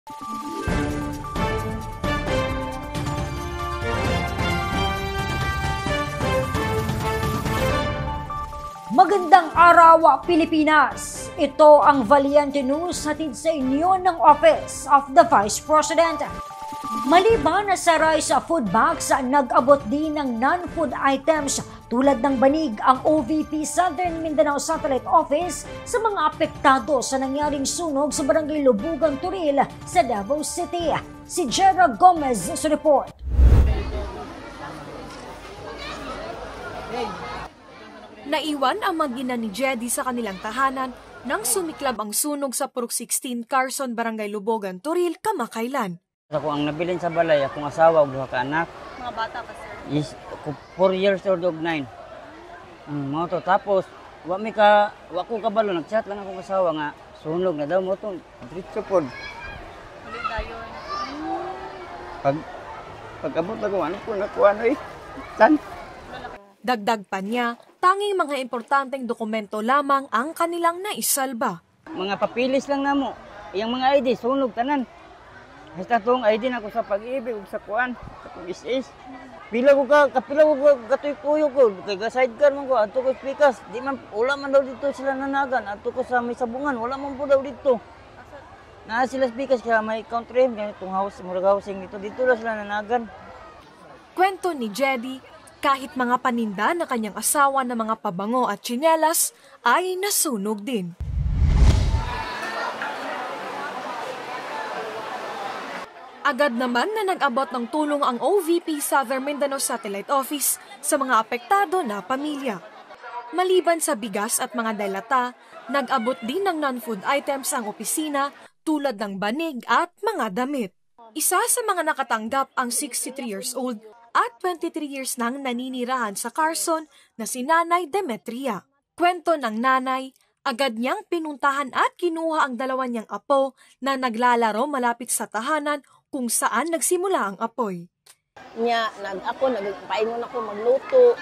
Magandang araw, Pilipinas! Ito ang Valiente News hatid sa inyo ng Office of the Vice President. Maliban sa rice food bags, nag-abot din ng non-food items tulad ng banig ang OVP Southern Mindanao Satellite Office sa mga apektado sa nangyaring sunog sa Barangay Lubugan, Turil sa Davao City. Si Jera Gomez sa report. Naiwan ang mag-ina ni Jedy sa kanilang tahanan nang sumiklab ang sunog sa Purok 16 Carson, Barangay Lubugan, Turil, kamakailan. Ako ang nabilin sa balay, akong asawa, buha ka anak. Mga bata pa, sir? Is 4 years old og 9. Mo to tapos wa ko kabalo, nagchat lang akong asawa nga sunog na daw mo to. Diretso pod. Muli dayon. Pag abot ako ano po nakuha eh. San? Dagdag pa niya, tanging mga importanteng dokumento lamang ang kanilang naisalba. Mga papilis lang namo. Iyang mga ID sunog tanan. Basta tong ID na ko sa pag-ibig ug sa kuan, sa pag-is. Kapila ko katoy puyo ko, kay ga sidecar man ko adto ko pikas. Di man wala man daw dito sila nanagan, adto ko sa may sabungan, wala man po daw dito. Na sila pikas kaya may country ganitong house, murag housing dito na sila nanagan. Kwento ni Jedy, kahit mga paninda na kanyang asawa na mga pabango at tsinelas ay nasunog din. Agad naman na nag-abot ng tulong ang OVP Southern Mindanao Satellite Office sa mga apektado na pamilya. Maliban sa bigas at mga delata, nag-abot din ng non-food items ang opisina tulad ng banig at mga damit. Isa sa mga nakatanggap ang 63 years old at 23 years nang naninirahan sa Carson na si Nanay Demetria. Kwento ng nanay, agad niyang pinuntahan at kinuha ang dalawa niyang apo na naglalaro malapit sa tahanan kung saan nagsimula ang apoy. Nagpaingon ako magluto.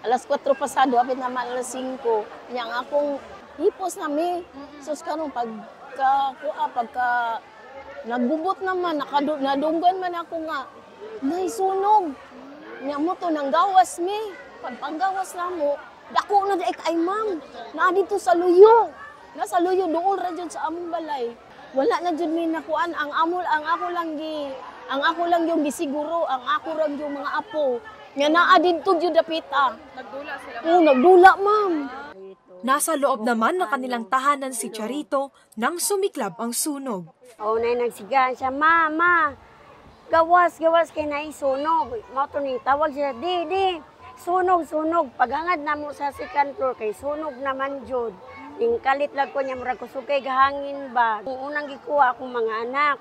Alas 4 pasado, apit naman alas 5. Ang akong hipos nami. Sus karong pagka nagbubot naman, nadunggan man ako nga. Naisunog. Nya mo to nang gawas mi. Pagpanggawas na mo, dako na daik ay ma'am. Na dito sa luyo. Nasa luyo dool ra jud sa among balay. Wala na jud mi nakuan ang ako lang yung gisiguro, ang ako lang yung mga apo. Nya naa didto jud dapita. Nagdula sila. Nagdula ma'am. Nasa loob naman ng kanilang tahanan si Charito nang sumiklab ang sunog. Nay nagsigahan siya, Mama, gawas kay naisunog. Mato ning tawag siya, di, sunog. Paghangad na mo sa second floor, kay sunog naman jud. Ning kalit lang ko niya, murag kusukay gahangin ba. Kung unang gikuha akong mga anak,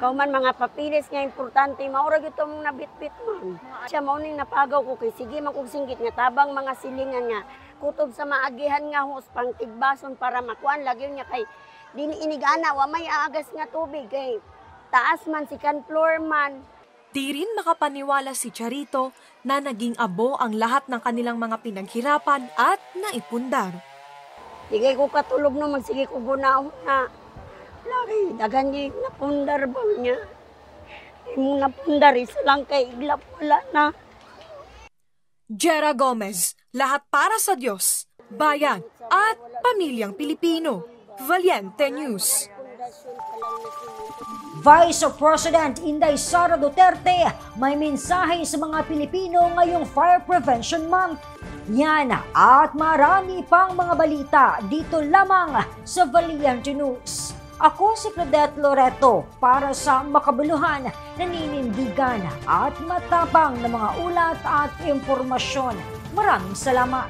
kauman mga papilis nga importante, maurag ito mong nabitbit man. Siya mauning napagaw ko, kay sige makog singgit nga tabang mga silingan nga. Kutob sa maagihan nga hos, pang tigbason para makuan, lagyan niya kay dini inigana, wa may aagas nga tubig, kay taas man, second floor man. Di rin makapaniwala si Charito na naging abo ang lahat ng kanilang mga pinaghirapan at naipundar. Sige ko katulog no, magsige ko gunahon na. Lagi, dagan niya napundar ba niya. Yung napundar, isa lang kay iglap, wala na. Jera Gomez, lahat para sa Diyos, bayan at pamilyang Pilipino. Valiente News. Vice President Inday Sara Duterte may mensahe sa mga Pilipino ngayong Fire Prevention Month. Yan at marami pang mga balita dito lamang sa Valiente News. Ako si Claudette Loreto para sa makabuluhan, naninindigan at matapang na mga ulat at impormasyon. Maraming salamat.